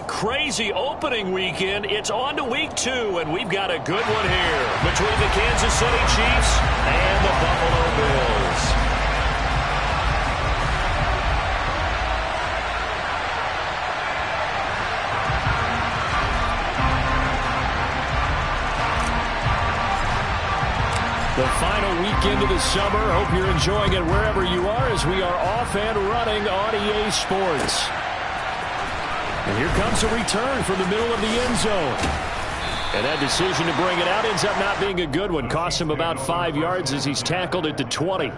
crazy opening weekend. It's on to week 2, and we've got a good one here between the Kansas City Chiefs and the Buffalo Bills. The final weekend of the summer. Hope you're enjoying it wherever you are as we are off and running on EA Sports. And here comes a return from the middle of the end zone. And that decision to bring it out ends up not being a good one. Costs him about 5 yards as he's tackled at the 20.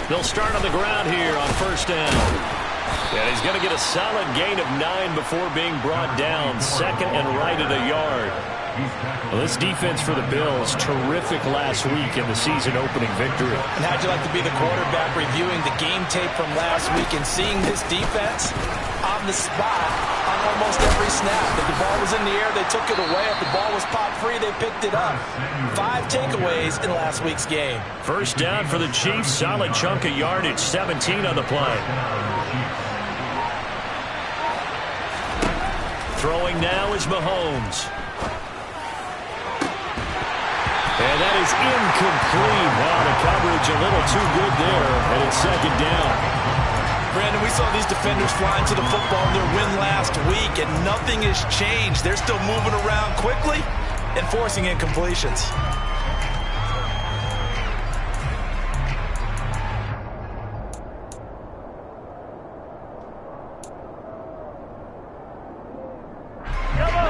They'll start on the ground here on first down. And he's going to get a solid gain of 9 before being brought down. Second and right at a yard. Well, this defense for the Bills, terrific last week in the season-opening victory. And how'd you like to be the quarterback reviewing the game tape from last week and seeing this defense on the spot on almost every snap? If the ball was in the air, they took it away. If the ball was popped free, they picked it up. 5 takeaways in last week's game. First down for the Chiefs. Solid chunk of yardage. 17 on the play. Throwing now is Mahomes. And that is incomplete. Wow, the coverage a little too good there, and it's second down. Brandon, we saw these defenders flying to the football in their win last week, and nothing has changed. They're still moving around quickly and forcing incompletions.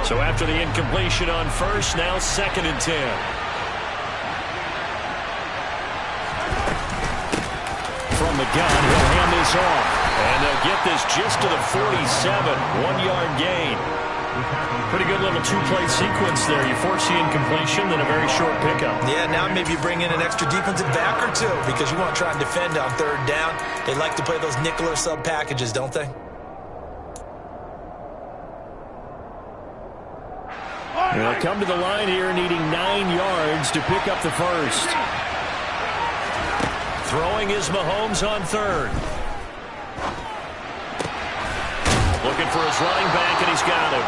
So after the incompletion on first, now second and 10. From the gun, he'll hand this off. And they'll get this just to the 47. 1-yard gain. Pretty good little two-play sequence there. You force the incompletion, then a very short pickup. Yeah, now maybe you bring in an extra defensive back or two because you want to try and defend on third down. They like to play those nickel or sub packages, don't they? They'll come to the line here needing 9 yards to pick up the first. Throwing is Mahomes on third. Looking for his running back, and he's got him.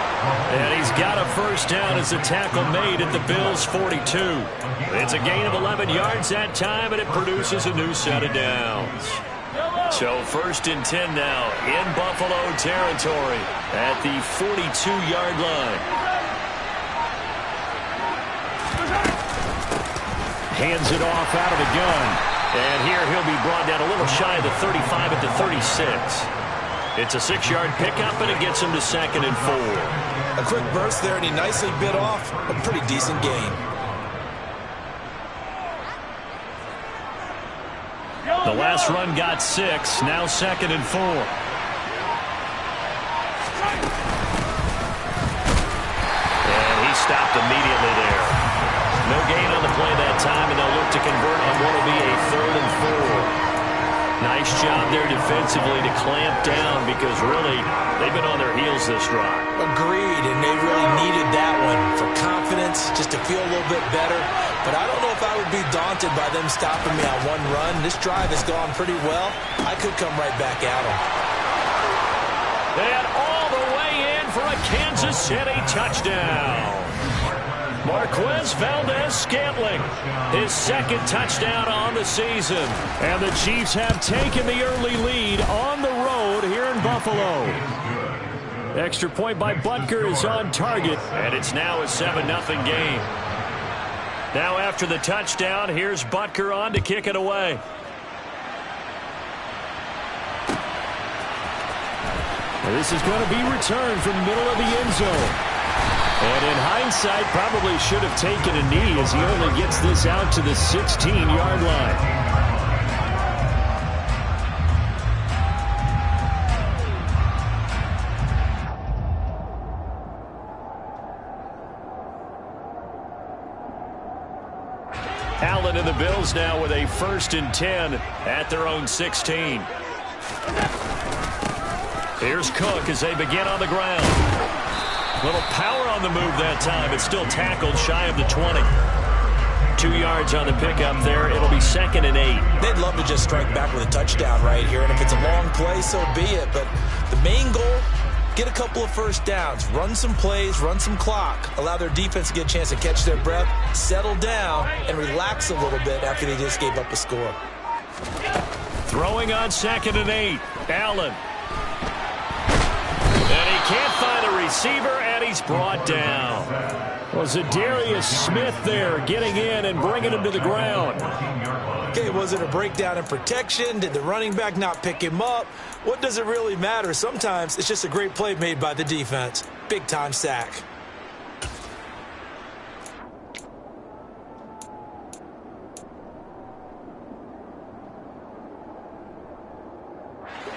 And he's got a first down as the tackle made at the Bills' 42. It's a gain of 11 yards that time, and it produces a new set of downs. So first and 10 now in Buffalo territory at the 42-yard line. Hands it off out of the gun. And here he'll be brought down a little shy of the 35 at the 36. It's a 6-yard pickup, and it gets him to second and 4. A quick burst there, and he nicely bit off a pretty decent gain. The last run got 6. Now second and 4. And he stopped immediately there. No gain on the play that time, and they'll look to convert on what will be a 3rd and 4. Nice job there defensively to clamp down because really they've been on their heels this drive. Agreed, and they really needed that one for confidence, just to feel a little bit better. But I don't know if I would be daunted by them stopping me on one run. This drive has gone pretty well. I could come right back at them. And all the way in for a Kansas City touchdown. Marquez Valdez-Scantling, his second touchdown on the season. And the Chiefs have taken the early lead on the road here in Buffalo. Extra point by Butker is on target, and it's now a 7-0 game. Now after the touchdown, here's Butker on to kick it away. And this is going to be returned from the middle of the end zone. And in hindsight, probably should have taken a knee as he only gets this out to the 16-yard line. Allen and the Bills now with a 1st and 10 at their own 16. Here's Cook as they begin on the ground. Little power on the move that time. It's still tackled shy of the 20. 2 yards on the pickup there. It'll be 2nd and 8. They'd love to just strike back with a touchdown right here, and if it's a long play, so be it. But the main goal, get a couple of first downs, run some plays, run some clock, allow their defense to get a chance to catch their breath, settle down, and relax a little bit after they just gave up a score. Throwing on 2nd and 8. Allen. And he can't find a receiver, and he's brought down. Was Zadarius Smith there getting in and bringing him to the ground? Okay, was it a breakdown in protection? Did the running back not pick him up? What does it really matter? Sometimes it's just a great play made by the defense. Big-time sack.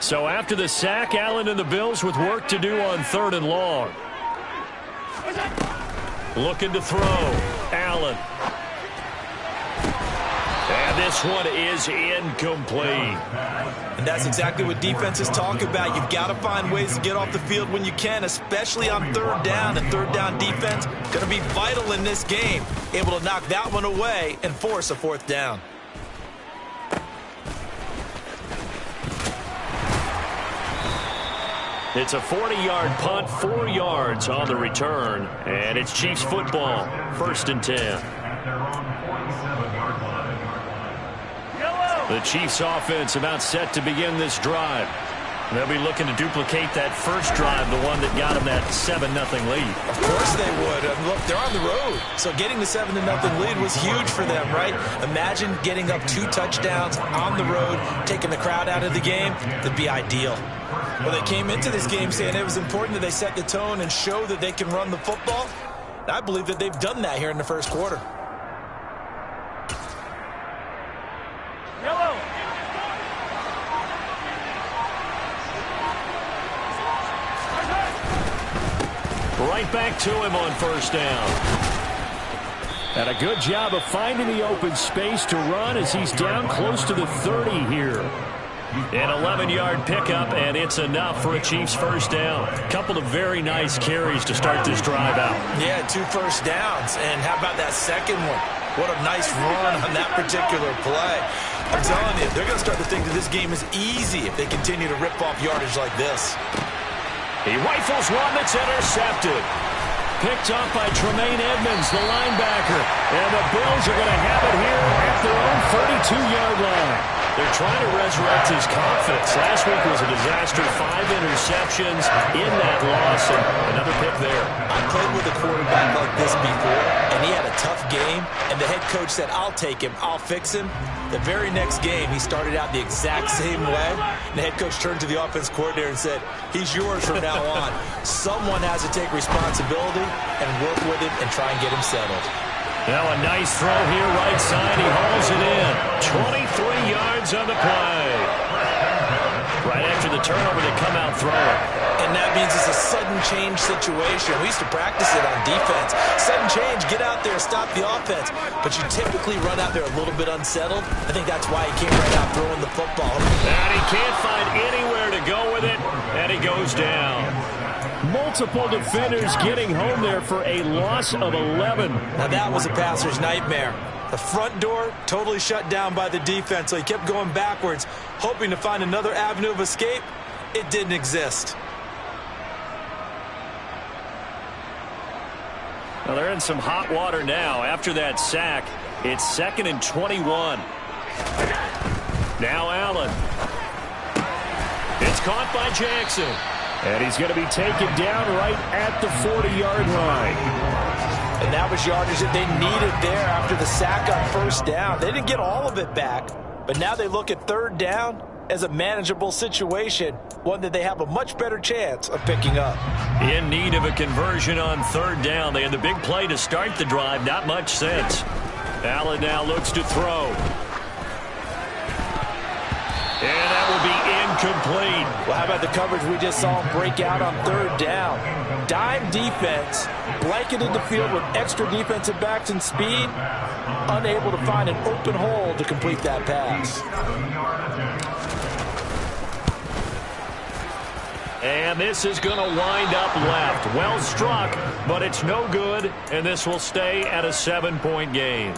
So after the sack, Allen and the Bills with work to do on 3rd and long. Looking to throw. Allen. And this one is incomplete. And that's exactly what defenses talk about. You've got to find ways to get off the field when you can, especially on 3rd down. And 3rd down defense going to be vital in this game. Able to knock that one away and force a 4th down. It's a 40-yard punt, 4 yards on the return, and it's Chiefs football, 1st and 10. The Chiefs offense about set to begin this drive. They'll be looking to duplicate that first drive, the one that got them that 7-0 lead. Of course they would. Look, they're on the road. So getting the 7-0 lead was huge for them, right? Imagine getting up 2 touchdowns on the road, taking the crowd out of the game. That'd be ideal. Well, they came into this game saying it was important that they set the tone and show that they can run the football. And I believe that they've done that here in the first quarter. Right back to him on 1st down. And a good job of finding the open space to run as he's down close to the 30 here. An 11-yard pickup, and it's enough for a Chiefs 1st down. Couple of very nice carries to start this drive out. Yeah, 2 first downs. And how about that second one? What a nice run on that particular play. I'm telling you, they're going to start to think that this game is easy if they continue to rip off yardage like this. He rifles one that's intercepted. Picked up by Tremaine Edmonds, the linebacker. And the Bills are going to have it here at their own 32-yard line. They're trying to resurrect his confidence. Last week was a disaster. 5 interceptions in that loss, and another pick there. I played with a quarterback like this before, and he had a tough game, and the head coach said, I'll take him, I'll fix him. The very next game, he started out the exact same way. And the head coach turned to the offense coordinator and said, he's yours from now on. Someone has to take responsibility and work with him and try and get him settled. Now a nice throw here, right side. He hauls it in. 23 yards on the play. Right after the turnover, they come out throwing. And that means it's a sudden change situation. We used to practice it on defense. Sudden change, get out there, stop the offense. But you typically run out there a little bit unsettled. I think that's why he came right out throwing the football. And he can't find anywhere to go with it, and he goes down. Multiple defenders getting home there for a loss of 11. Now that was a passer's nightmare. The front door totally shut down by the defense, so he kept going backwards, hoping to find another avenue of escape. It didn't exist. Well, they're in some hot water now. After that sack, it's 2nd and 21. Now Allen. It's caught by Jackson. And he's going to be taken down right at the 40-yard line. And that was yardage that they needed there after the sack on 1st down. They didn't get all of it back, but now they look at 3rd down as a manageable situation, one that they have a much better chance of picking up. In need of a conversion on 3rd down. They had the big play to start the drive. Not much sense. Allen now looks to throw. And that will be incomplete. Well, how about the coverage we just saw him break out on third down? Dime defense, blanketed the field with extra defensive backs and speed, unable to find an open hole to complete that pass. And this is going to wind up left. Well struck, but it's no good, and this will stay at a 7-point game.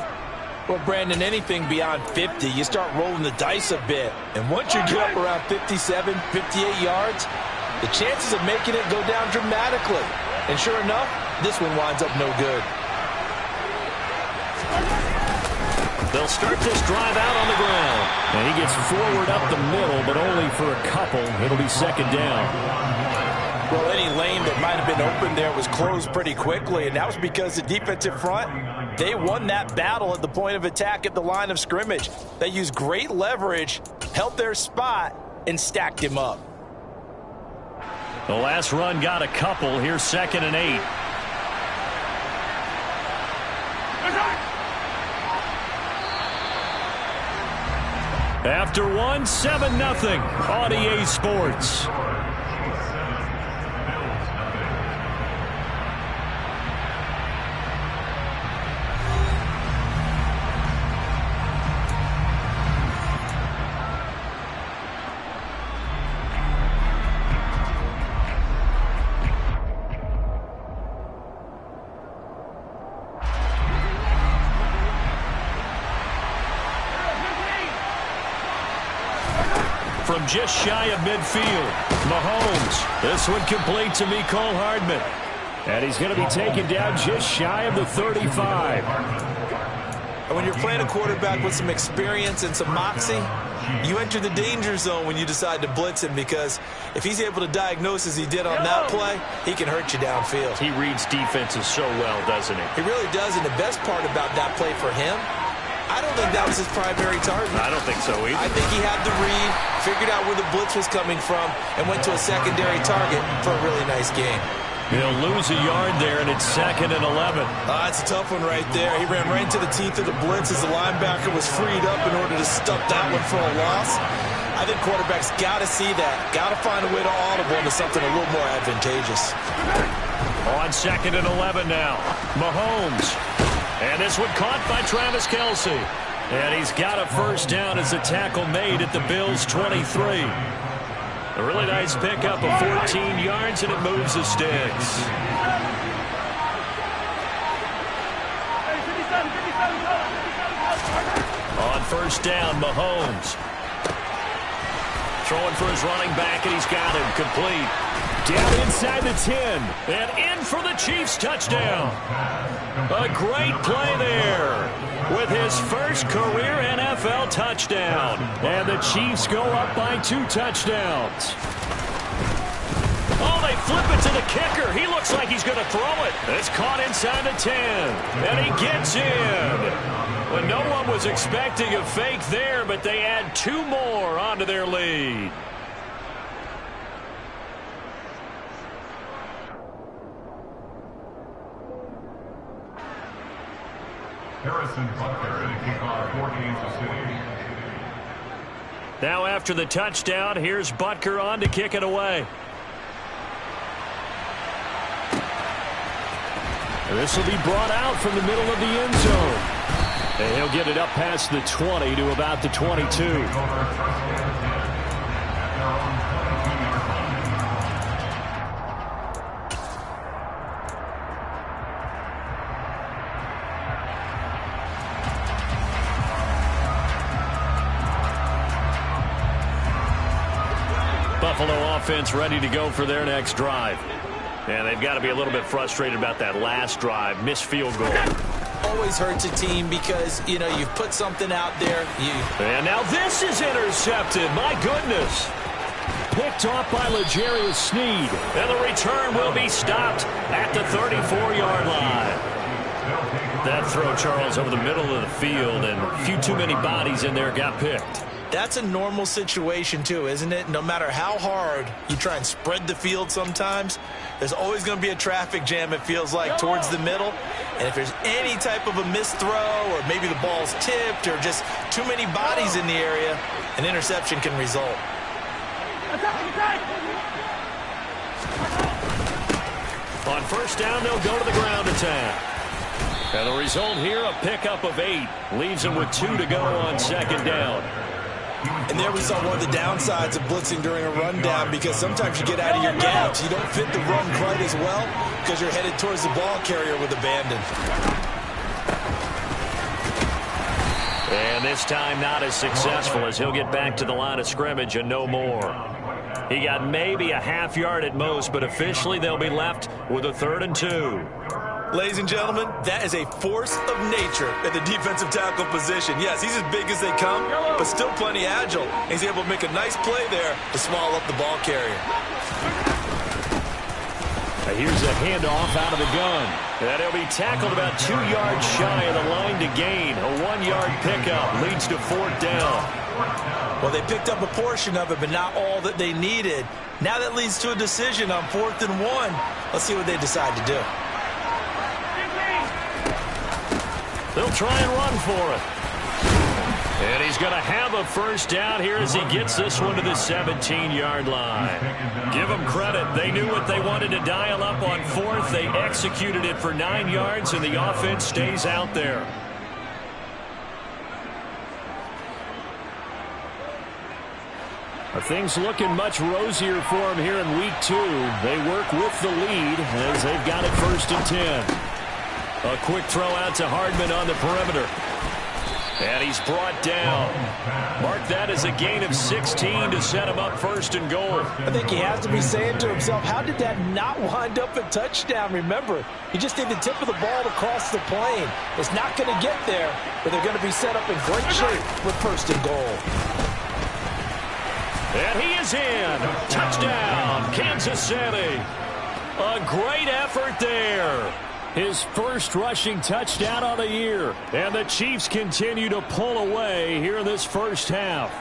Well, Brandon, anything beyond 50, you start rolling the dice a bit. And once you get up around 57, 58 yards, the chances of making it go down dramatically. And sure enough, this one winds up no good. They'll start this drive out on the ground. And he gets forward up the middle, but only for a couple. It'll be second down. Well, any lane that might have been open there was closed pretty quickly, and that was because the defensive front, they won that battle at the point of attack at the line of scrimmage. They used great leverage, held their spot, and stacked him up. The last run got a couple. Here's 2nd and 8. After one, 7-0 on EA Sports. From just shy of midfield, Mahomes. This one complete to Mecole Hardman. And he's going to be taken down just shy of the 35. And when you're playing a quarterback with some experience and some moxie, you enter the danger zone when you decide to blitz him, because if he's able to diagnose as he did on that play, he can hurt you downfield. He reads defenses so well, doesn't he? He really does, and the best part about that play for him, I don't think that was his primary target. I don't think so either. I think he had the read, figured out where the blitz was coming from, and went to a secondary target for a really nice game. He'll lose a yard there, and it's 2nd and 11. That's a tough one right there. He ran right into the teeth of the blitz as the linebacker was freed up in order to stuff that one for a loss. I think quarterbacks got to see that. Got to find a way to audible into something a little more advantageous. On 2nd and 11 now, Mahomes. And this one caught by Travis Kelce. And he's got a first down as a tackle made at the Bills' 23. A really nice pickup of 14 yards, and it moves the sticks. On first down, Mahomes. Throwing for his running back, and he's got him complete. Down inside the 10. And in for the Chiefs touchdown. A great play there with his first career NFL touchdown. And the Chiefs go up by 2 touchdowns. Oh, they flip it to the kicker. He looks like he's going to throw it. It's caught inside the 10. And he gets in. Well, no one was expecting a fake there, but they add 2 more onto their lead. Harrison Butker to kick off for Kansas City. Now after the touchdown, here's Butker on to kick it away. This will be brought out from the middle of the end zone. And he'll get it up past the 20 to about the 22. Buffalo offense ready to go for their next drive. And they've got to be a little bit frustrated about that last drive. Missed field goal. Always hurts a team because, you know, you've put something out there. And now this is intercepted. My goodness. Picked off by L'Jarius Sneed. And the return will be stopped at the 34-yard line. That throw, Charles, over the middle of the field, and a few too many bodies in there got picked. That's a normal situation, too, isn't it? No matter how hard you try and spread the field sometimes, there's always going to be a traffic jam, it feels like, towards the middle. And if there's any type of a missed throw, or maybe the ball's tipped, or just too many bodies in the area, an interception can result. On first down, they'll go to the ground attack. And the result here, a pickup of 8. Leaves them with 2 to go on second down. And there we saw one of the downsides of blitzing during a rundown, because sometimes you get out of your gaps. You don't fit the run quite as well because you're headed towards the ball carrier with abandon. And this time not as successful, as he'll get back to the line of scrimmage and no more. He got maybe a half yard at most, but officially they'll be left with a 3rd and 2. Ladies and gentlemen, that is a force of nature at the defensive tackle position. Yes, he's as big as they come, but still plenty agile. He's able to make a nice play there to swallow up the ball carrier. Here's a handoff out of the gun. And he'll be tackled about 2 yards shy of the line to gain. A 1-yard pickup leads to 4th down. Well, they picked up a portion of it, but not all that they needed. Now that leads to a decision on 4th and 1. Let's see what they decide to do. They'll try and run for it. And he's going to have a first down here as he gets this one to the 17-yard line. Give them credit. They knew what they wanted to dial up on 4th. They executed it for 9 yards, and the offense stays out there. Things looking much rosier for them here in week 2. They work with the lead as they've got it 1st and 10. A quick throw out to Hardman on the perimeter. And he's brought down. Mark that as a gain of 16 to set him up 1st and goal. I think he has to be saying to himself, how did that not wind up a touchdown? Remember, he just did the tip of the ball to cross the plane. It's not going to get there, but they're going to be set up in great shape with 1st and goal. And he is in. Touchdown, Kansas City. A great effort there. His first rushing touchdown of the year. And the Chiefs continue to pull away here in this first half.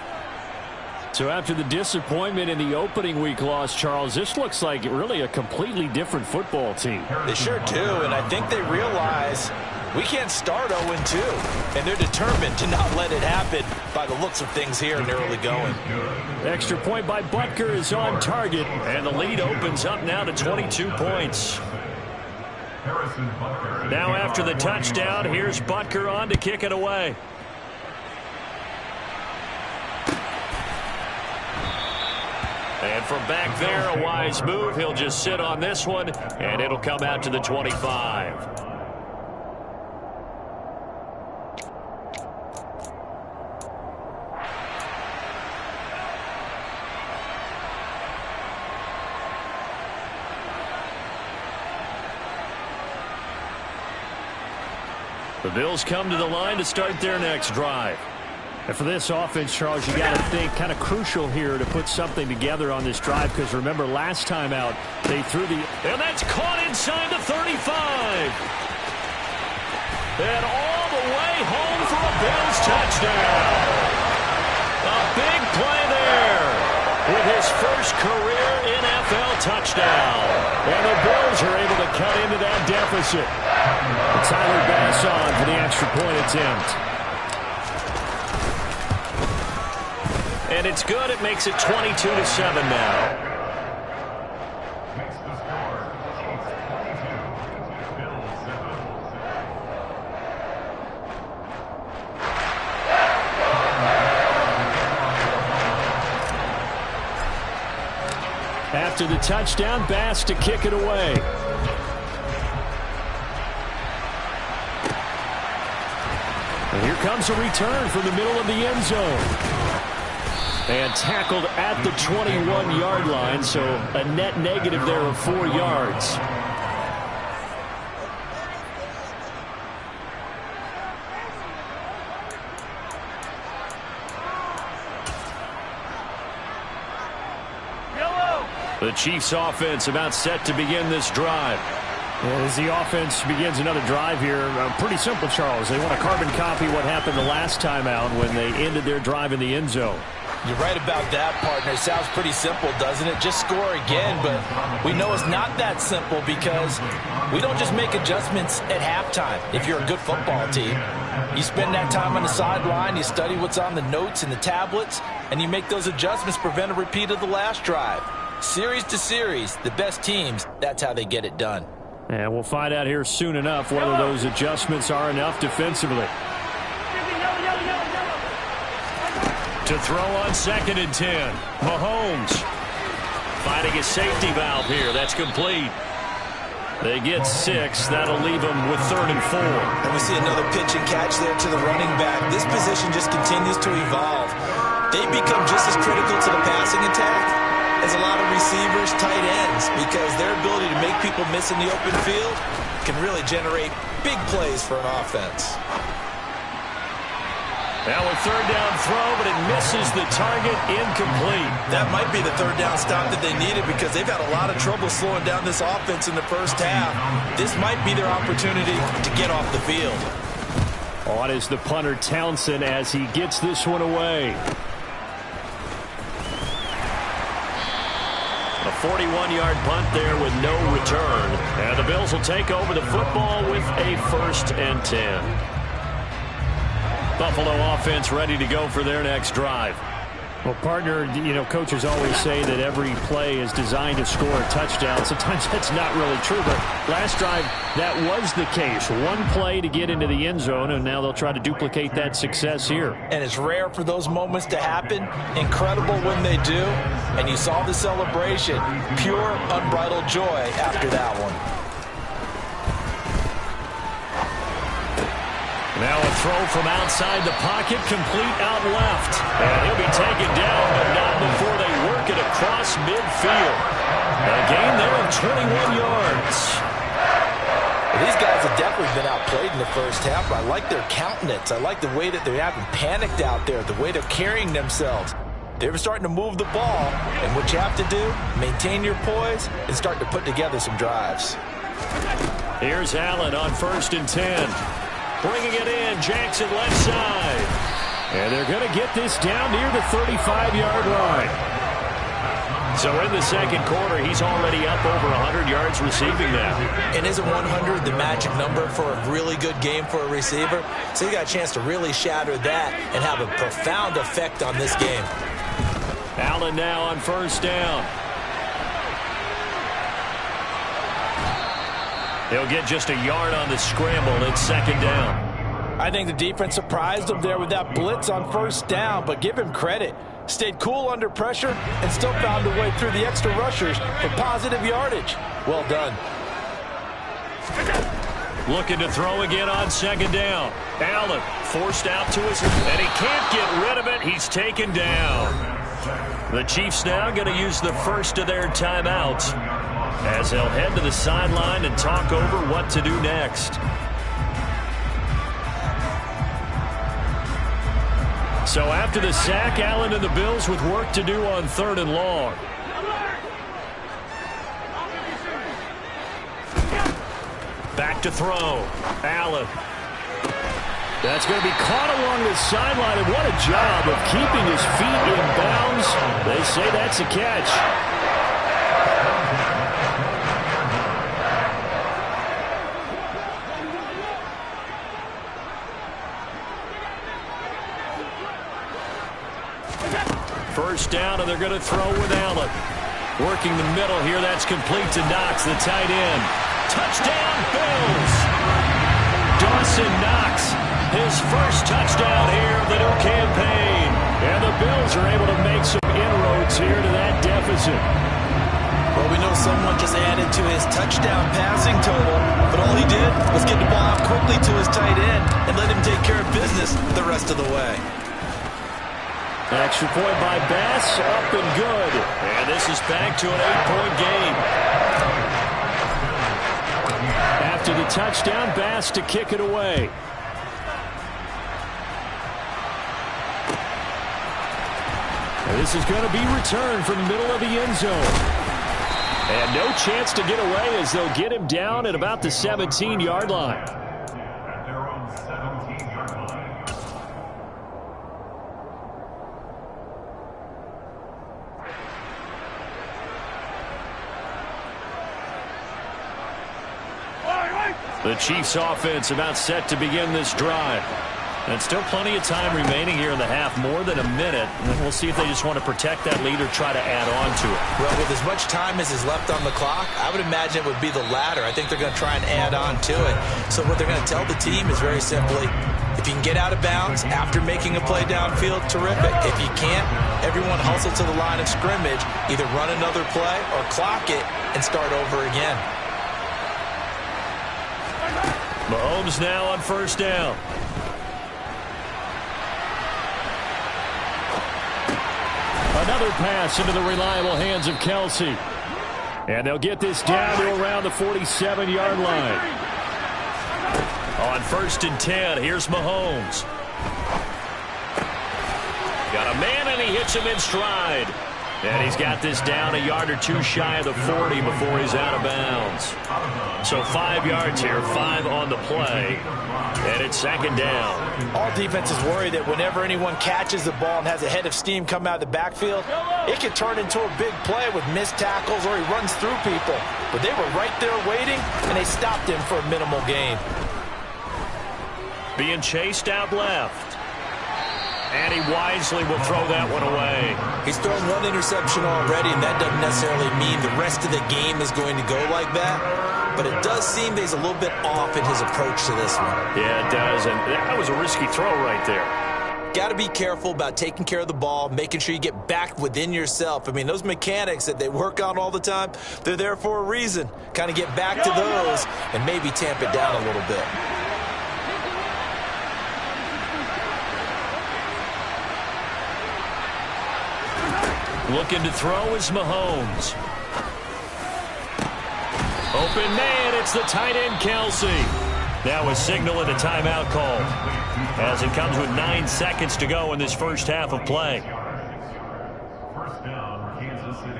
So after the disappointment in the opening week loss, Charles, this looks like really a completely different football team. They sure do, and I think they realize we can't start 0-2. And they're determined to not let it happen by the looks of things here in the early going. Extra point by Butker is on target, and the lead opens up now to 22 points. Now after the touchdown, here's Butker on to kick it away. And from back there, a wise move. He'll just sit on this one, and it'll come out to the 25. The Bills come to the line to start their next drive. And for this offense, Charles, you got to think kind of crucial here to put something together on this drive, because remember last time out they threw the, and that's caught inside the 35. And all the way home for a Bills touchdown. A big play there with his first career NFL touchdown. And the Bills are able to cut into that deficit. Tyler Bass on for the extra point attempt. And it's good. It makes it 22-7 now. After the touchdown, Bass to kick it away. And here comes a return from the middle of the end zone. And tackled at the 21-yard line, so a net negative there of 4 yards. The Chiefs offense about set to begin this drive. As the offense begins another drive here, pretty simple, Charles. They want to carbon copy what happened the last time out when they ended their drive in the end zone. You're right about that, partner. It sounds pretty simple, doesn't it? Just score again, but we know it's not that simple because we don't just make adjustments at halftime. If you're a good football team, you spend that time on the sideline, you study what's on the notes and the tablets, and you make those adjustments to prevent a repeat of the last drive. Series to series, the best teams, that's how they get it done. And we'll find out here soon enough whether those adjustments are enough defensively. To throw on 2nd and 10. Mahomes finding a safety valve here. That's complete. They get 6. That'll leave them with 3rd and 4. And we see another pitch and catch there to the running back. This position just continues to evolve. They become just as critical to the passing attack as a lot of receivers, tight ends, because their ability to make people miss in the open field can really generate big plays for an offense. Now a 3rd down throw, but it misses the target, incomplete. That might be the 3rd down stop that they needed because they've had a lot of trouble slowing down this offense in the first half. This might be their opportunity to get off the field. On is the punter Townsend as he gets this one away. A 41-yard punt there with no return. And the Bills will take over the football with a 1st and 10. Buffalo offense ready to go for their next drive. Well, partner, you know, coaches always say that every play is designed to score a touchdown. Sometimes that's not really true, but last drive, that was the case. One play to get into the end zone, and now they'll try to duplicate that success here. And it's rare for those moments to happen. Incredible when they do. And you saw the celebration. Pure, unbridled joy after that one. Now a throw from outside the pocket, complete out left. And he'll be taken down, but not before they work it across midfield. A gain there of 21 yards. These guys have definitely been outplayed in the first half. I like their countenance. I like the way that they haven't panicked out there, the way they're carrying themselves. They're starting to move the ball, and what you have to do, maintain your poise and start to put together some drives. Here's Allen on 1st and 10. Bringing it in, Jackson left side. And they're going to get this down near the 35-yard line. So in the second quarter, he's already up over 100 yards receiving now. And isn't 100 the magic number for a really good game for a receiver? So you got a chance to really shatter that and have a profound effect on this game. Allen now on 1st down. They'll get just a yard on the scramble. It's 2nd down. I think the defense surprised him there with that blitz on 1st down, but give him credit. Stayed cool under pressure and still found a way through the extra rushers for positive yardage. Well done. Looking to throw again on 2nd down. Allen forced out to his, and he can't get rid of it. He's taken down. The Chiefs now going to use the first of their timeouts as they'll head to the sideline and talk over what to do next. So after the sack, Allen and the Bills with work to do on 3rd and long. Back to throw. Allen. That's going to be caught along the sideline, and what a job of keeping his feet in bounds. They say that's a catch. First down, and they're going to throw with Allen. Working the middle here, that's complete to Knox, the tight end. Touchdown, Bills! Dawson Knox, his first touchdown here of the new campaign. And the Bills are able to make some inroads here to that deficit. Well, we know someone just added to his touchdown passing total, but all he did was get the ball out quickly to his tight end and let him take care of business the rest of the way. Extra point by Bass, up and good. And this is back to an 8-point game. After the touchdown, Bass to kick it away. And this is going to be returned from the middle of the end zone. And no chance to get away as they'll get him down at about the 17-yard line. At their own 17-yard line. The Chiefs offense about set to begin this drive. And still plenty of time remaining here in the half, more than a minute. And we'll see if they just want to protect that lead or try to add on to it. Well, with as much time as is left on the clock, I would imagine it would be the latter. I think they're going to try and add on to it. So what they're going to tell the team is very simply, if you can get out of bounds after making a play downfield, terrific. If you can't, everyone hustle to the line of scrimmage, either run another play or clock it and start over again. Mahomes now on first down. Another pass into the reliable hands of Kelsey. And they'll get this down to around the 47-yard line. On 1st and 10, here's Mahomes. Got a man, and he hits him in stride. And he's got this down a yard or two shy of the 40 before he's out of bounds. So 5 yards here, 5 on the play. And it's 2nd down. All defenses worry that whenever anyone catches the ball and has a head of steam come out of the backfield, it can turn into a big play with missed tackles or he runs through people. But they were right there waiting, and they stopped him for a minimal gain. Being chased out left. And he wisely will throw that one away. He's thrown one interception already, and that doesn't necessarily mean the rest of the game is going to go like that. But it does seem that he's a little bit off in his approach to this one. Yeah, it does. And that was a risky throw right there. Got to be careful about taking care of the ball, making sure you get back within yourself. I mean, those mechanics that they work on all the time, they're there for a reason. Kind of get back to those and maybe tamp it down a little bit. Looking to throw is Mahomes. Open man, it's the tight end Kelsey. Now a signal and a timeout call as it comes with 9 seconds to go in this first half of play. First down, Kansas City.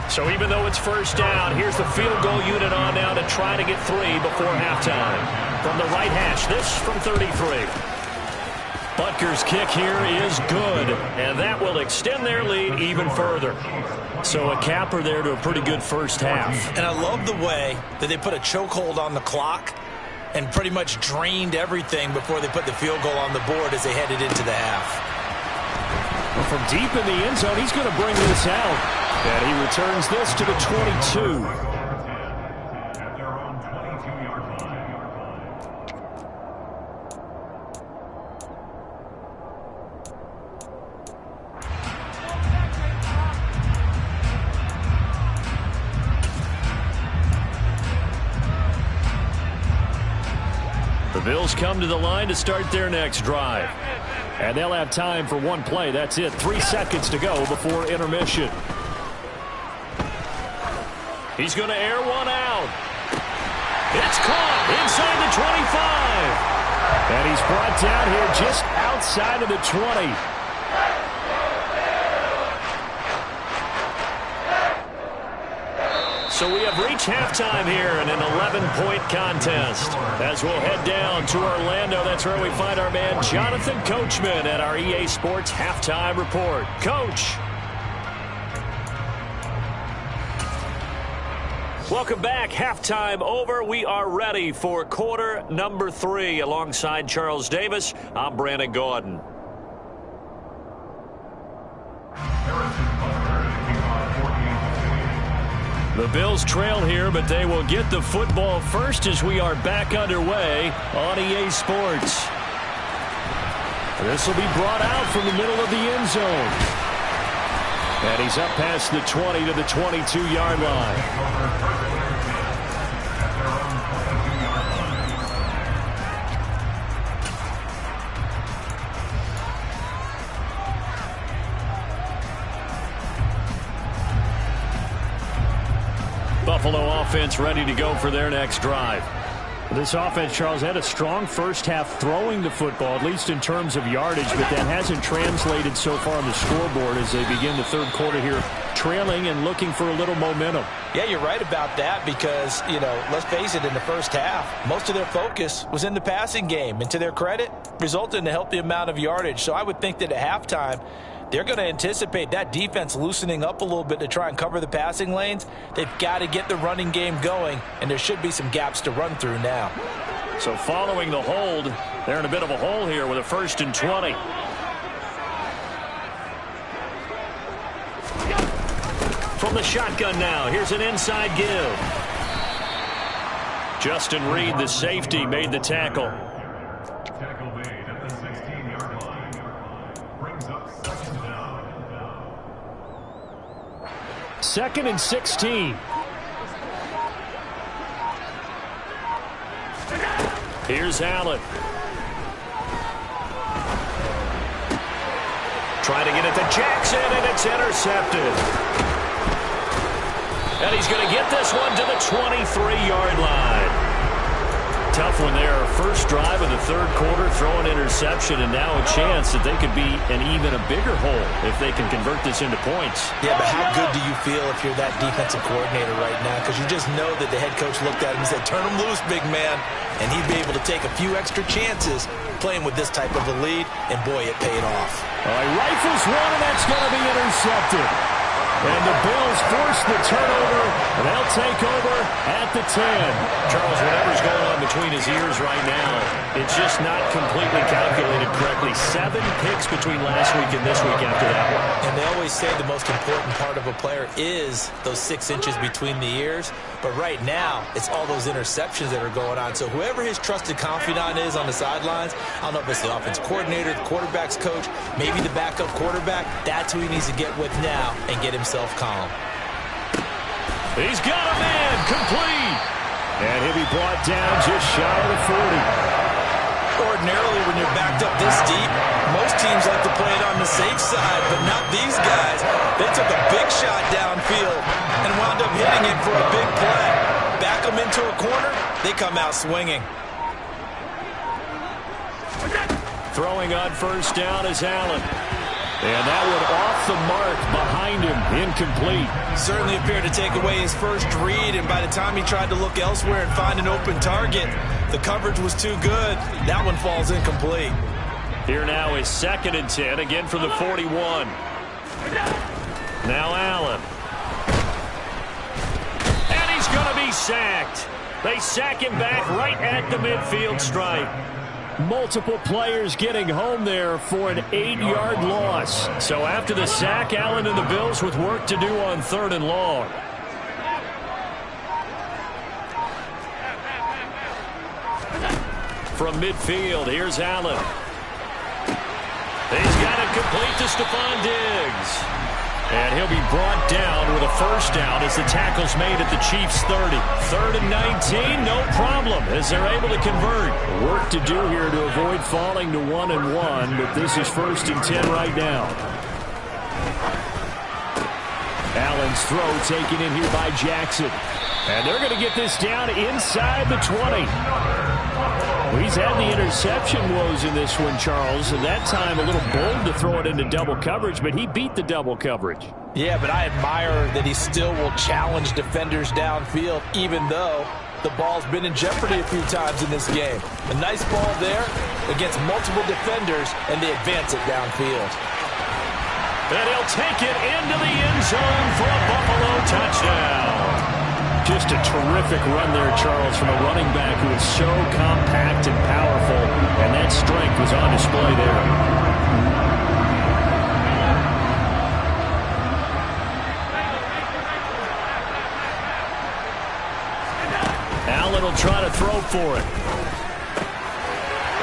So even though it's first down, here's the field goal unit on now to try to get 3 before halftime. From the right hash, this from 33. Butker's kick here is good, and that will extend their lead even further. So a capper there to a pretty good first half. And I love the way that they put a chokehold on the clock and pretty much drained everything before they put the field goal on the board as they headed into the half. Well, from deep in the end zone, he's going to bring this out. And he returns this to the 22. At their own 22-yard line. The Bills come to the line to start their next drive. And they'll have time for one play. That's it. 3 seconds to go before intermission. He's going to air one out. It's caught inside the 25. And he's brought down here just outside of the 20. So we have reached halftime here in an 11-point contest. As we'll head down to Orlando, that's where we find our man Jonathan Coachman at our EA Sports Halftime Report. Coach. Welcome back. Halftime over. We are ready for quarter number 3. Alongside Charles Davis, I'm Brandon Gordon. The Bills trail here, but they will get the football first as we are back underway on EA Sports. This will be brought out from the middle of the end zone. And he's up past the 20 to the 22-yard line. Buffalo offense ready to go for their next drive. This offense, Charles, had a strong first half throwing the football, at least in terms of yardage, but that hasn't translated so far on the scoreboard as they begin the third quarter here, trailing and looking for a little momentum. Yeah, you're right about that because, you know, let's face it, in the first half, most of their focus was in the passing game, and to their credit, resulted in a healthy amount of yardage. So I would think that at halftime, they're going to anticipate that defense loosening up a little bit to try and cover the passing lanes. They've got to get the running game going, and there should be some gaps to run through now. So following the hold, they're in a bit of a hole here with a 1st and 20. From the shotgun now, here's an inside give. Justin Reed, the safety, made the tackle. Tackle made at the 16-yard line. Brings up 2nd down. 2nd and 16. Here's Allen. Trying to get it to Jackson, and it's intercepted. And he's going to get this one to the 23-yard line. Tough one there. First drive of the 3rd quarter, throw an interception, and now a chance that they could be an even a bigger hole if they can convert this into points. Yeah, but how good do you feel if you're that defensive coordinator right now? Because you just know that the head coach looked at him and said, turn him loose, big man. And he'd be able to take a few extra chances playing with this type of a lead, and boy, it paid off. He rifles one, and that's going to be intercepted. And the Bills force the turnover, and they'll take over at the 10. Charles, whatever's going on between his ears right now, it's just not completely calculated correctly. 7 picks between last week and this week after that one. And they always say the most important part of a player is those 6 inches between the ears. But right now, it's all those interceptions that are going on. So whoever his trusted confidant is on the sidelines, I don't know if it's the offense coordinator, the quarterback's coach, maybe the backup quarterback, that's who he needs to get with now and get himself calm. He's got a man, complete. And he'll be brought down just shy of the 40. Ordinarily, when you're backed up this deep, most teams like to play it on the safe side, but not these guys. They took a big shot downfield and wound up hitting it for a big play. Back them into a corner, they come out swinging. Throwing on 1st down is Allen. And that one off the mark behind him, incomplete. Certainly appeared to take away his first read, and by the time he tried to look elsewhere and find an open target, the coverage was too good. That one falls incomplete. Here now is 2nd and 10, again from the 41. Now Allen. And he's going to be sacked. They sack him back right at the midfield stripe. Multiple players getting home there for an 8-yard loss. So after the sack, Allen and the Bills with work to do on 3rd and long. From midfield, here's Allen. He's got it complete to Stephon Diggs. And he'll be brought down with a 1st down as the tackle's made at the Chiefs' 30. 3rd and 19, no problem, as they're able to convert. Work to do here to avoid falling to 1-1, but this is 1st and 10 right now. Allen's throw taken in here by Jackson. And they're going to get this down inside the 20. Well, he's had the interception woes in this one, Charles, and that time a little bold to throw it into double coverage, but he beat the double coverage. Yeah, but I admire that he still will challenge defenders downfield, even though the ball's been in jeopardy a few times in this game. A nice ball there against multiple defenders, and they advance it downfield. And he'll take it into the end zone for a Buffalo touchdown. Just a terrific run there, Charles, from a running back who is so compact and powerful, and that strength was on display there. Allen will try to throw for it.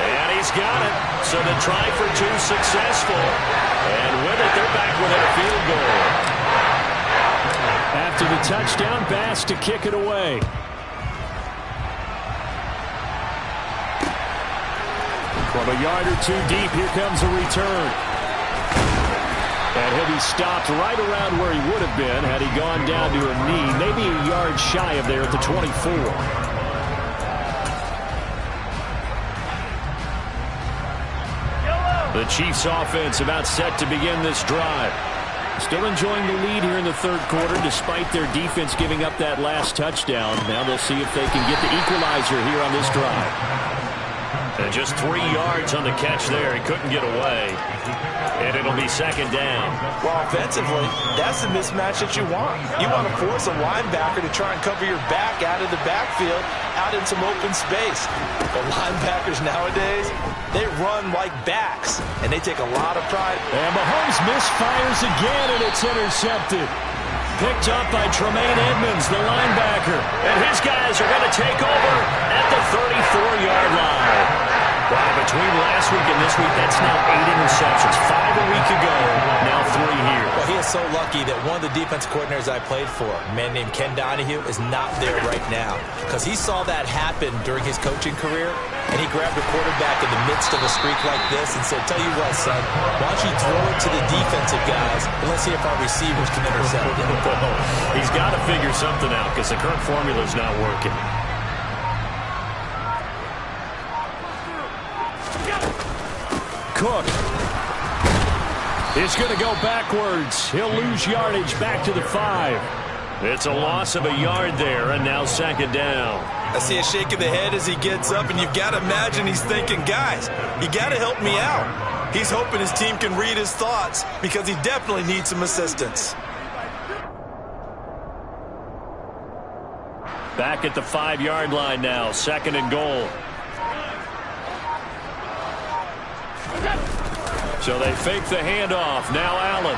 And he's got it. So the try for 2 successful. And with it, they're back within a field goal. After the touchdown pass to kick it away. From a yard or 2 deep, here comes a return. And he'll be stopped right around where he would have been had he gone down to a knee, maybe a yard shy of there at the 24. The Chiefs offense about set to begin this drive. Still enjoying the lead here in the 3rd quarter despite their defense giving up that last touchdown. Now they'll see if they can get the equalizer here on this drive. And just 3 yards on the catch there. He couldn't get away. And it'll be second down. Well, offensively, that's the mismatch that you want. You want to force a linebacker to try and cover your back out of the backfield, out in some open space. The linebackers nowadays, they run like backs, and they take a lot of pride. And Mahomes misfires again, and it's intercepted. Picked up by Tremaine Edmonds, the linebacker. And his guys are going to take over at the 34-yard line. Wow, between last week and this week, that's now 8 interceptions. 5 a week ago, now 3 here. Well, he is so lucky that one of the defense coordinators I played for, a man named Ken Donahue, is not there right now. Because he saw that happen during his coaching career, and he grabbed the quarterback in the midst of a streak like this and said, tell you what, son, why don't you throw it to the defensive guys, and let's see if our receivers can intercept it. He's got to figure something out because the current formula is not working. Cook is going to go backwards. He'll lose yardage back to the 5. It's a loss of a yard there, and now second down. I see a shake of the head as he gets up, and you've got to imagine he's thinking, guys, you got to help me out. He's hoping his team can read his thoughts because he definitely needs some assistance. Back at the 5-yard line now, second and goal. So they fake the handoff. Now Allen.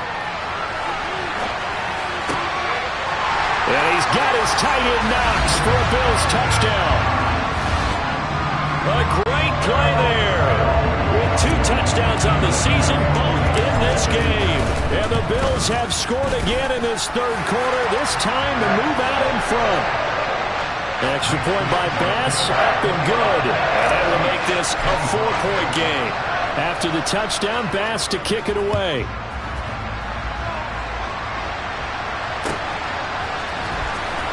And he's got his tight end Knox for a Bills touchdown. A great play there. With 2 touchdowns on the season, both in this game. And the Bills have scored again in this third quarter, this time to move out in front. Extra point by Bass, up and good. And that will make this a 4-point game. After the touchdown, Bass to kick it away.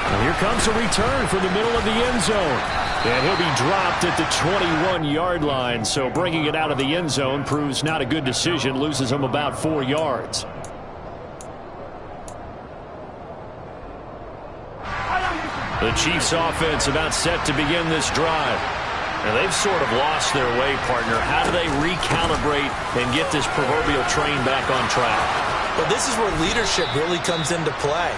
And here comes a return from the middle of the end zone. And he'll be dropped at the 21-yard line. So bringing it out of the end zone proves not a good decision. Loses him about 4 yards. The Chiefs offense about set to begin this drive. And they've sort of lost their way, partner. How do they recalibrate and get this proverbial train back on track? Well, this is where leadership really comes into play.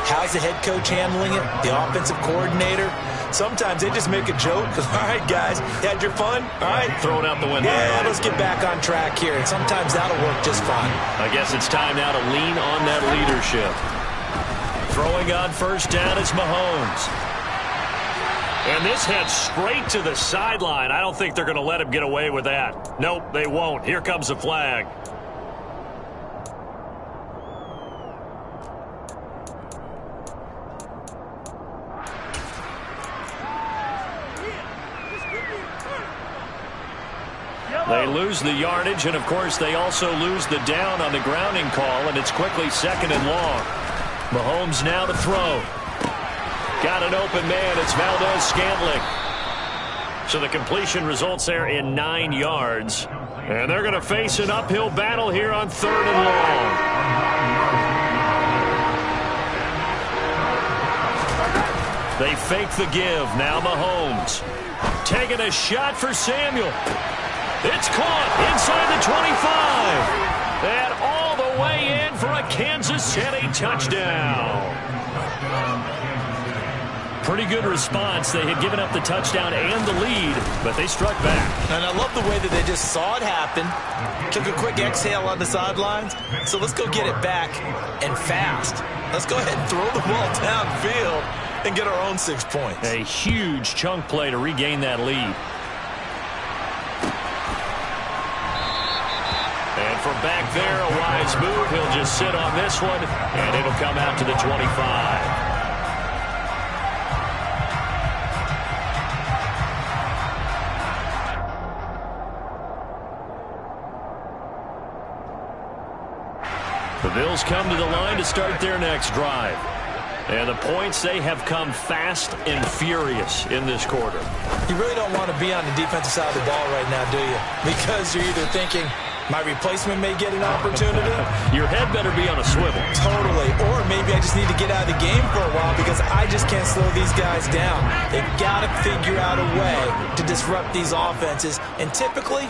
How's the head coach handling it? The offensive coordinator? Sometimes they just make a joke. All right, guys, you had your fun? All right. Throw it out the window. Yeah, let's get back on track here. And sometimes that'll work just fine. I guess it's time now to lean on that leadership. Throwing on first down is Mahomes. And this heads straight to the sideline. I don't think they're going to let him get away with that. Nope, they won't. Here comes the flag. They lose the yardage, and of course they also lose the down on the grounding call, and it's quickly second and long. Mahomes now to throw. Got an open man. It's Valdez-Scantling. So the completion results there in 9 yards. And they're going to face an uphill battle here on third and long. They fake the give. Now Mahomes. Taking a shot for Samuel. It's caught inside the 25. And all the way in for a Kansas City touchdown. Pretty good response. They had given up the touchdown and the lead, but they struck back. And I love the way that they just saw it happen, took a quick exhale on the sidelines. So let's go get it back and fast. Let's go ahead and throw the ball downfield and get our own 6 points. A huge chunk play to regain that lead. And from back there, a wise move. He'll just sit on this one, and it'll come out to the 25. The Bills come to the line to start their next drive. And the points, they have come fast and furious in this quarter. You really don't want to be on the defensive side of the ball right now, do you? Because you're either thinking, My replacement may get an opportunity. Your head better be on a swivel. Totally. Or maybe I just need to get out of the game for a while because I just can't slow these guys down. They've got to figure out a way to disrupt these offenses. And typically,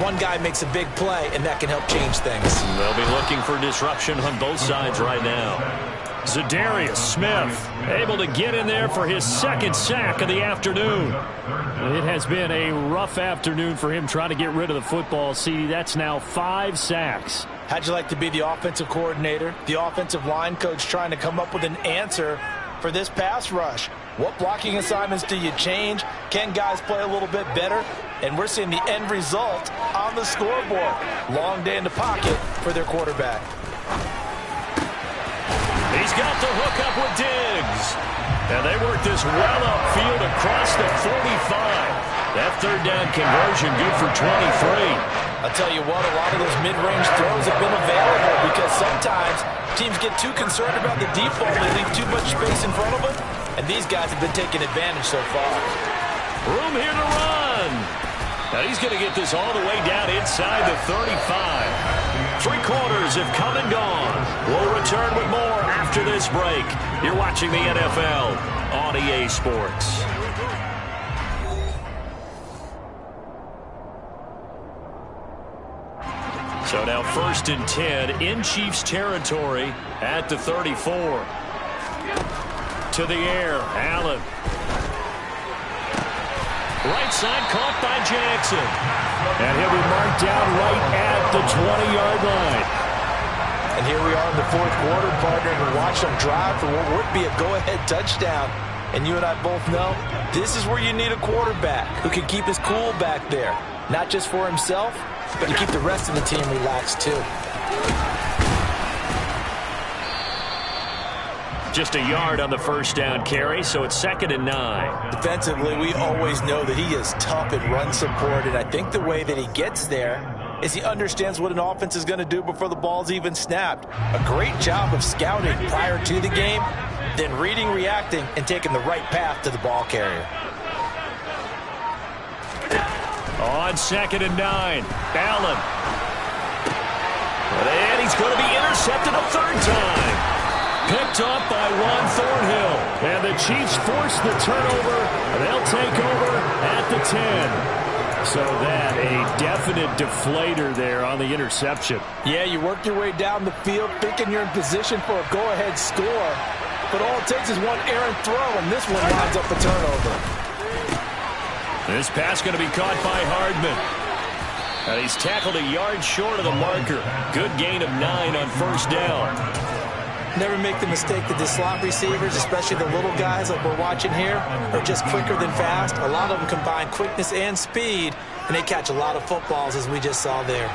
one guy makes a big play, and that can help change things. They'll be looking for disruption on both sides right now. Zadarius Smith able to get in there for his second sack of the afternoon. It has been a rough afternoon for him trying to get rid of the football. See, that's now 5 sacks. How'd you like to be the offensive coordinator, the offensive line coach trying to come up with an answer for this pass rush? What blocking assignments do you change? Can guys play a little bit better? And we're seeing the end result on the scoreboard. Long day in the pocket for their quarterback. He's got the hook up with Diggs. And they work this well upfield across the 45. That third down conversion good for 23. I'll tell you what, a lot of those mid-range throws have been available because sometimes teams get too concerned about the deep ball. They leave too much space in front of them, and these guys have been taking advantage so far. Room here to run. Now he's going to get this all the way down inside the 35. 3 quarters have come and gone. We'll return with more after this break. You're watching the NFL on EA Sports. So now 1st and 10 in Chiefs territory at the 34. To the air, Allen. Right side caught by Jackson. And he'll be marked down right at the 20-yard line. And here we are in the 4th quarter, partner, and watch them drive for what would be a go-ahead touchdown. And you and I both know this is where you need a quarterback who can keep his cool back there. Not just for himself, but to keep the rest of the team relaxed too. Just a yard on the first down carry, so it's 2nd and 9. Defensively, we always know that he is tough in run support, and I think the way that he gets there is he understands what an offense is going to do before the ball's even snapped. A great job of scouting prior to the game, then reading, reacting, and taking the right path to the ball carrier. On 2nd and 9, Allen. And he's going to be intercepted a 3rd time. Picked up by Juan Thornhill. And the Chiefs force the turnover. They'll take over at the 10. So that a definite deflator there on the interception. Yeah, you work your way down the field thinking you're in position for a go-ahead score. But all it takes is one errant throw, and this one lines up a turnover. This pass going to be caught by Hardman. And he's tackled a yard short of the marker. Good gain of 9 on 1st down. Never make the mistake that the slot receivers, especially the little guys like we're watching here, are just quicker than fast. A lot of them combine quickness and speed, and they catch a lot of footballs, as we just saw there.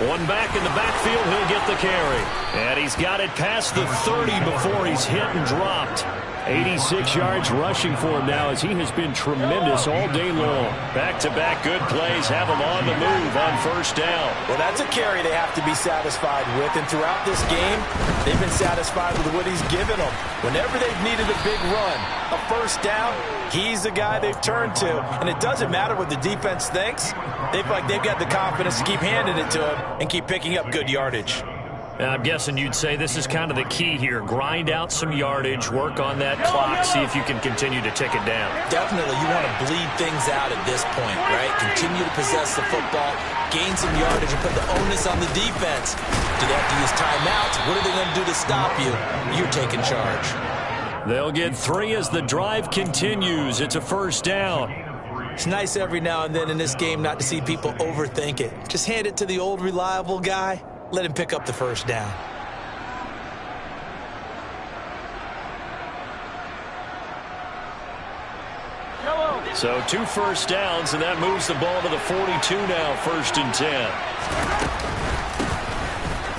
One back in the backfield, he'll get the carry. And he's got it past the 30 before he's hit and dropped. 86 yards rushing for him now as he has been tremendous all day long. Back-to-back good plays have him on the move on 1st down. Well, that's a carry they have to be satisfied with. And throughout this game, they've been satisfied with what he's given them. Whenever they've needed a big run, a 1st down, he's the guy they've turned to. And it doesn't matter what the defense thinks. They feel like they've got the confidence to keep handing it to him and keep picking up good yardage. I'm guessing you'd say this is kind of the key here. Grind out some yardage, work on that clock, see if you can continue to tick it down. Definitely, you want to bleed things out at this point, right? Continue to possess the football, gain some yardage, and put the onus on the defense. Do they have to use timeouts? What are they going to do to stop you? You're taking charge. They'll get 3 as the drive continues. It's a 1st down. It's nice every now and then in this game not to see people overthink it. Just hand it to the old reliable guy. Let him pick up the 1st down. So 2 1st downs, and that moves the ball to the 42 now, 1st and 10.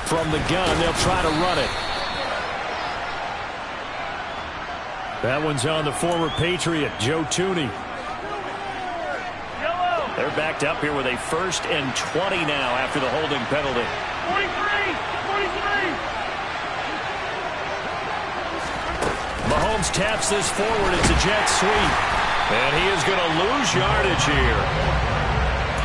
From the gun, they'll try to run it. That one's on the former Patriot, Joe Tooney. They're backed up here with a 1st and 20 now after the holding penalty. 43! Mahomes taps this forward. It's a jet sweep. And he is going to lose yardage here.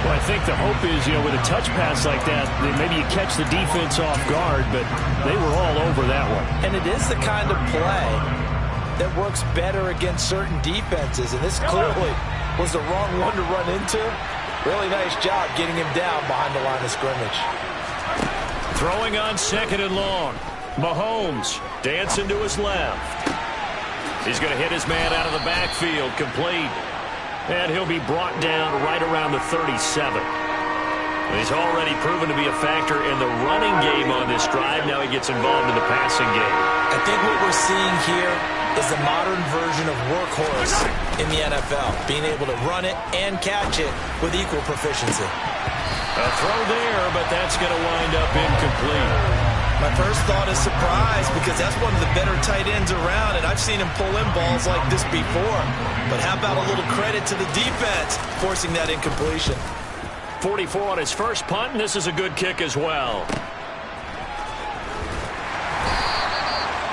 Well, I think the hope is, with a touch pass like that, maybe you catch the defense off guard, but they were all over that one. And it is the kind of play that works better against certain defenses, and this clearly was the wrong one to run into. Really nice job getting him down behind the line of scrimmage. Throwing on 2nd and long. Mahomes dancing to his left. He's going to hit his man out of the backfield, complete. And he'll be brought down right around the 37. He's already proven to be a factor in the running game on this drive. Now he gets involved in the passing game. I think what we're seeing here is the modern version of workhorse in the NFL, being able to run it and catch it with equal proficiency. A throw there, but that's going to wind up incomplete. My first thought is surprise, because that's one of the better tight ends around, and I've seen him pull in balls like this before. But how about a little credit to the defense forcing that incompletion? 44 on his first punt, and this is a good kick as well.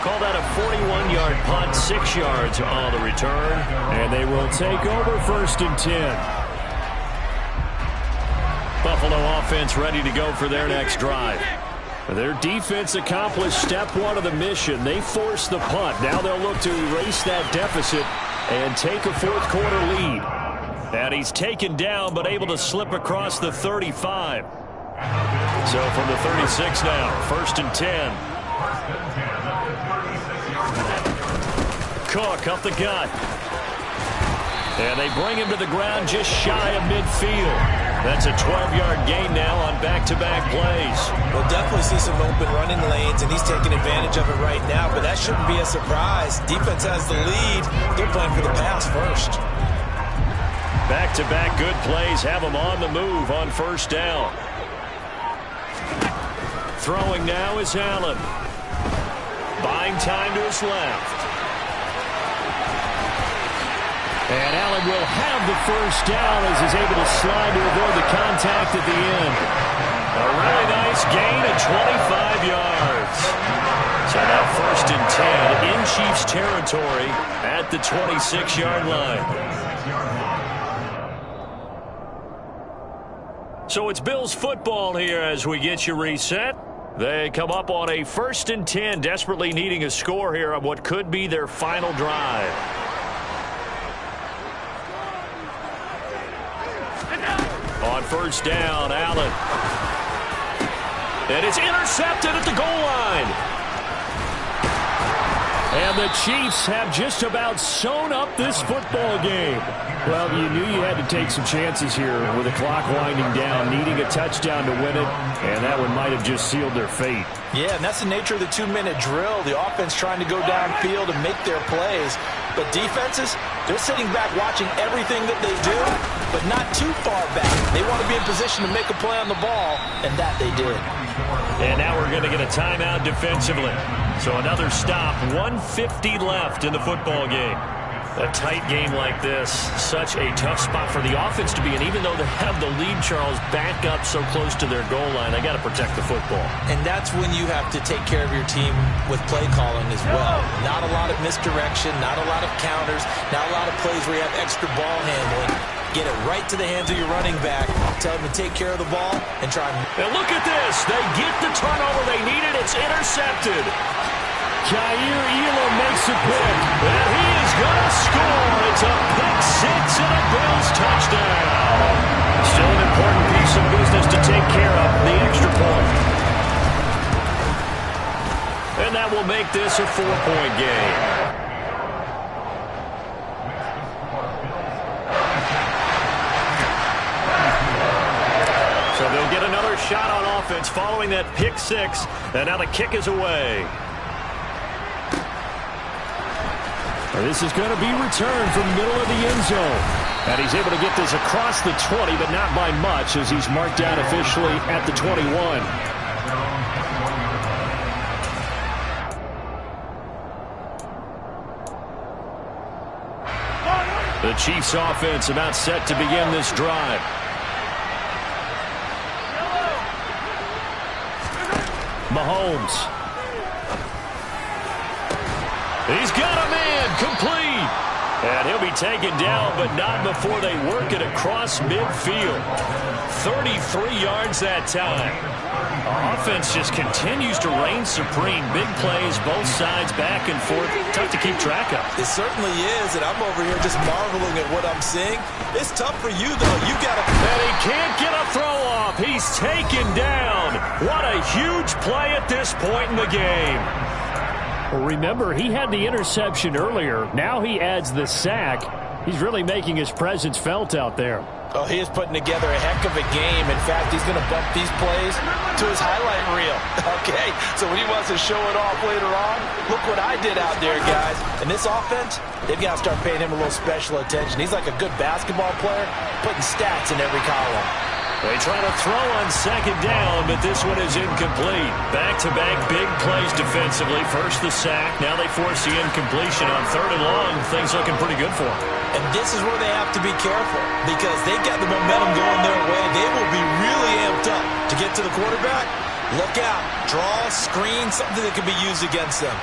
Call that a 41-yard punt, 6 yards on the return. And they will take over 1st and 10. Buffalo offense ready to go for their next drive. Their defense accomplished step 1 of the mission. They forced the punt. Now they'll look to erase that deficit and take a 4th quarter lead. And he's taken down, but able to slip across the 35. So from the 36 now, 1st and 10. Cook up the gut. And they bring him to the ground just shy of midfield. That's a 12-yard gain now on back-to-back plays. We'll definitely see some open running lanes, and he's taking advantage of it right now, but that shouldn't be a surprise. Defense has the lead. They're playing for the pass first. Back-to-back good plays have him on the move on 1st down. Throwing now is Allen. Buying time to his left. And Allen will have the 1st down as he's able to slide to avoid the contact at the end. A really nice gain of 25 yards. So now 1st and 10 in Chiefs territory at the 26-yard line. So it's Bills football here as we get you reset. They come up on a 1st and 10, desperately needing a score here on what could be their final drive. On 1st down, Allen. And it's intercepted at the goal line. And the Chiefs have just about sewn up this football game. Well, you knew you had to take some chances here with the clock winding down, needing a touchdown to win it, and that one might have just sealed their fate. Yeah, and that's the nature of the 2-minute drill. The offense trying to go downfield and make their plays. But defenses, they're sitting back watching everything that they do, but not too far back. They want to be in position to make a play on the ball, and that they did. And now we're going to get a timeout defensively. So another stop, 1:50 left in the football game. A tight game like this, such a tough spot for the offense to be in. Even though they have the lead, Charles, back up so close to their goal line, they got to protect the football. And that's when you have to take care of your team with play calling as well. Not a lot of misdirection, not a lot of counters, not a lot of plays where you have extra ball handling. Get it right to the hands of your running back. Tell them to take care of the ball and try and look at this. They get the turnover they needed. It's intercepted. Jair Elam makes it quick. And he is going to score. It's a pick six and a Bills touchdown. Still an important piece of business to take care of, the extra point. And that will make this a 4-point game. So they'll get another shot on offense following that pick six. And now the kick is away. This is going to be returned from the middle of the end zone. And he's able to get this across the 20, but not by much, as he's marked down officially at the 21. The Chiefs offense about set to begin this drive. Mahomes. He's got a man, complete. And he'll be taken down, but not before they work it across midfield. 33 yards that time. Offense just continues to reign supreme. Big plays, both sides, back and forth. Tough to keep track of. It certainly is, and I'm over here just marveling at what I'm seeing. It's tough for you, though. You got to... And he can't get a throw off. He's taken down. What a huge play at this point in the game. Well, remember, he had the interception earlier. Now he adds the sack. He's really making his presence felt out there. Oh, he is putting together a heck of a game. In fact, he's going to bump these plays to his highlight reel. Okay, so when he wants to show it off later on, look what I did out there, guys. And this offense, they've got to start paying him a little special attention. He's like a good basketball player, putting stats in every column. They try to throw on second down, but this one is incomplete. Back-to-back big plays defensively. First the sack. Now they force the incompletion on third and long. Things looking pretty good for them. And this is where they have to be careful because they got the momentum going their way. They will be really amped up to get to the quarterback. Look out. Draw, screen, something that can be used against them.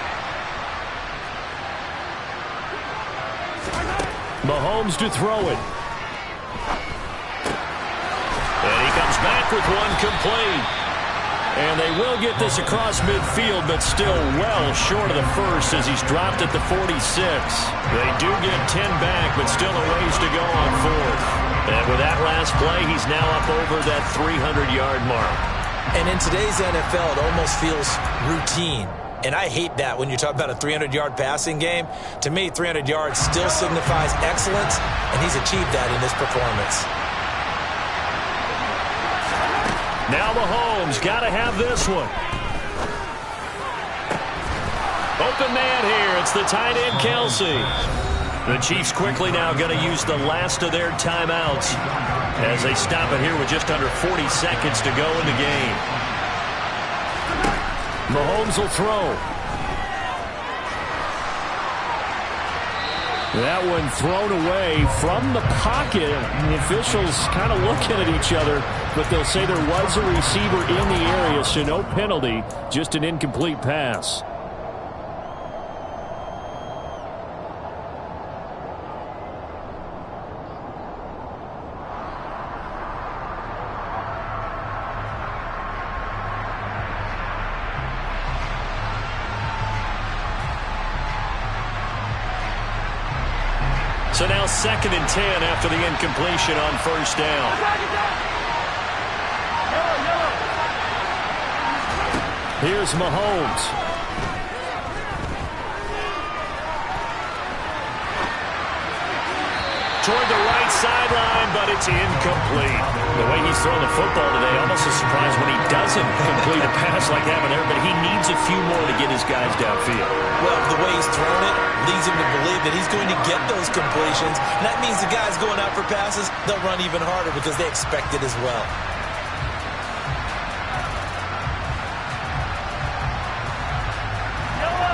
Mahomes to throw it. And he comes back with one complete. And they will get this across midfield, but still well short of the first as he's dropped at the 46. They do get 10 back, but still a ways to go on fourth. And with that last play, he's now up over that 300-yard mark. And in today's NFL, it almost feels routine. And I hate that when you talk about a 300-yard passing game. To me, 300 yards still signifies excellence, and he's achieved that in this performance. Now Mahomes got to have this one. Open man here. It's the tight end, Kelsey. The Chiefs quickly now going to use the last of their timeouts as they stop it here with just under 40 seconds to go in the game. Mahomes will throw. That one thrown away from the pocket. The officials kind of looking at each other, but they'll say there was a receiver in the area, so no penalty, just an incomplete pass. So now 2nd and 10 after the incompletion on first down. Here's Mahomes. Toward the right sideline, but it's incomplete. The way he's throwing the football today, almost a surprise when he doesn't complete a pass like having there, but he needs a few more to get his guys downfield. Well, the way he's thrown it leads him to believe that he's going to get those completions. And that means the guys going out for passes, they'll run even harder because they expect it as well.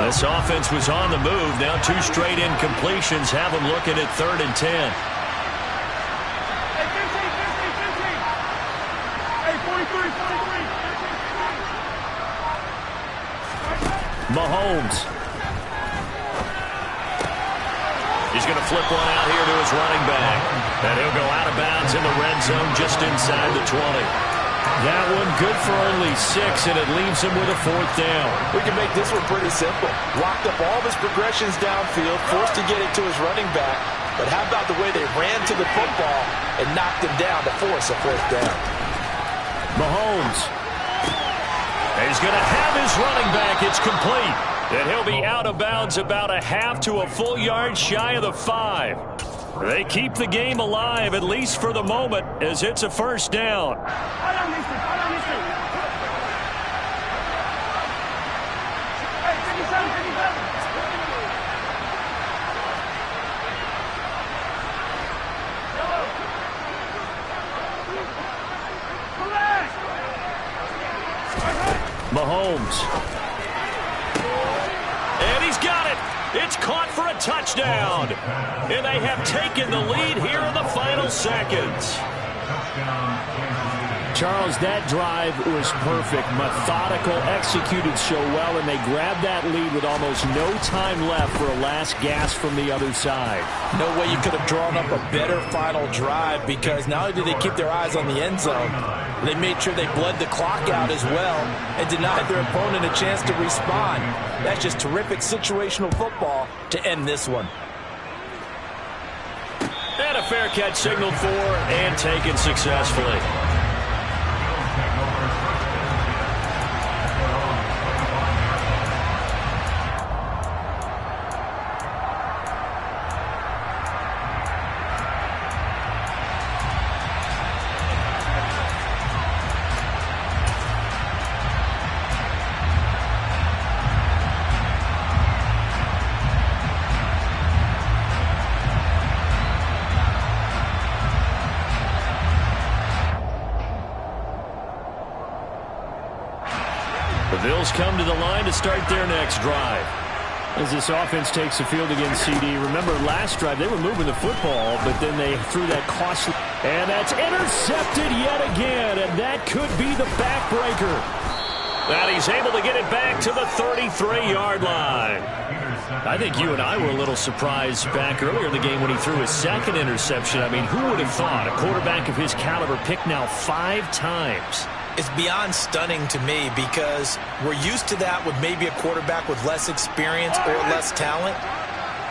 This offense was on the move. Now 2 straight incompletions have them looking at 3rd and 10. Mahomes. He's going to flip one out here to his running back. And he'll go out of bounds in the red zone just inside the 20. That one good for only 6, and it leaves him with a 4th down. We can make this one pretty simple. Locked up all of his progressions downfield, forced to get it to his running back. But how about the way they ran to the football and knocked him down to force a 4th down? Mahomes. He's going to have his running back. It's complete. And he'll be out of bounds about a half to a full yard shy of the 5. They keep the game alive, at least for the moment, as it's a 1st down. Mahomes. And he's got it. It's caught for a touchdown. And they have taken the lead here in the final seconds. Charles, that drive was perfect, methodical, executed so well, and they grabbed that lead with almost no time left for a last gasp from the other side. No way you could have drawn up a better final drive, because not only did they keep their eyes on the end zone, they made sure they bled the clock out as well and denied their opponent a chance to respond. That's just terrific situational football to end this one. And a fair catch signaled for and taken successfully. The Bills come to the line to start their next drive. As this offense takes the field against CD, remember last drive they were moving the football, but then they threw that costly. And that's intercepted yet again, and that could be the backbreaker. And he's able to get it back to the 33-yard line. I think you and I were a little surprised back earlier in the game when he threw his second interception. I mean, who would have thought a quarterback of his caliber picked now 5 times? It's beyond stunning to me, because we're used to that with maybe a quarterback with less experience or less talent.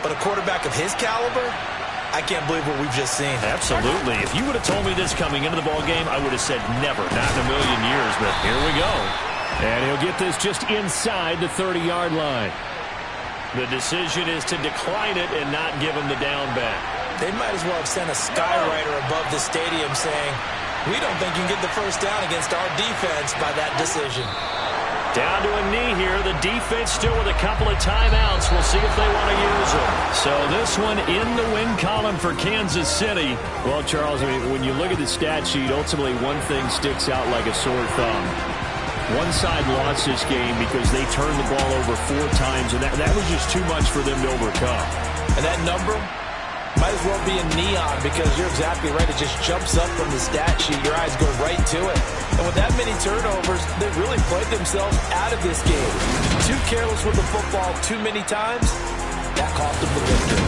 But a quarterback of his caliber, I can't believe what we've just seen. Absolutely. If you would have told me this coming into the ballgame, I would have said never, not in a million years. But here we go. And he'll get this just inside the 30-yard line. The decision is to decline it and not give him the down back. They might as well have sent a skywriter above the stadium saying, "We don't think you can get the first down against our defense by that decision." Down to a knee here. The defense still with a couple of timeouts. We'll see if they want to use them. So this one in the win column for Kansas City. Well, Charles, I mean, when you look at the stat sheet, ultimately one thing sticks out like a sore thumb. One side lost this game because they turned the ball over 4 times, and that was just too much for them to overcome. And that number might as well be in neon, because you're exactly right. It just jumps up from the stat sheet. Your eyes go right to it. And with that many turnovers, they really played themselves out of this game. Too careless with the football too many times. That cost them the victory.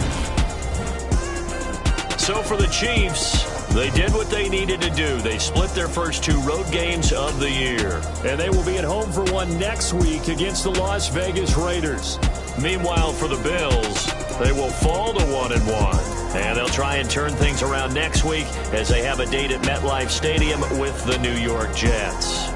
So for the Chiefs, they did what they needed to do. They split their first 2 road games of the year. And they will be at home for one next week against the Las Vegas Raiders. Meanwhile, for the Bills, they will fall to 1-1. And they'll try and turn things around next week as they have a date at MetLife Stadium with the New York Jets.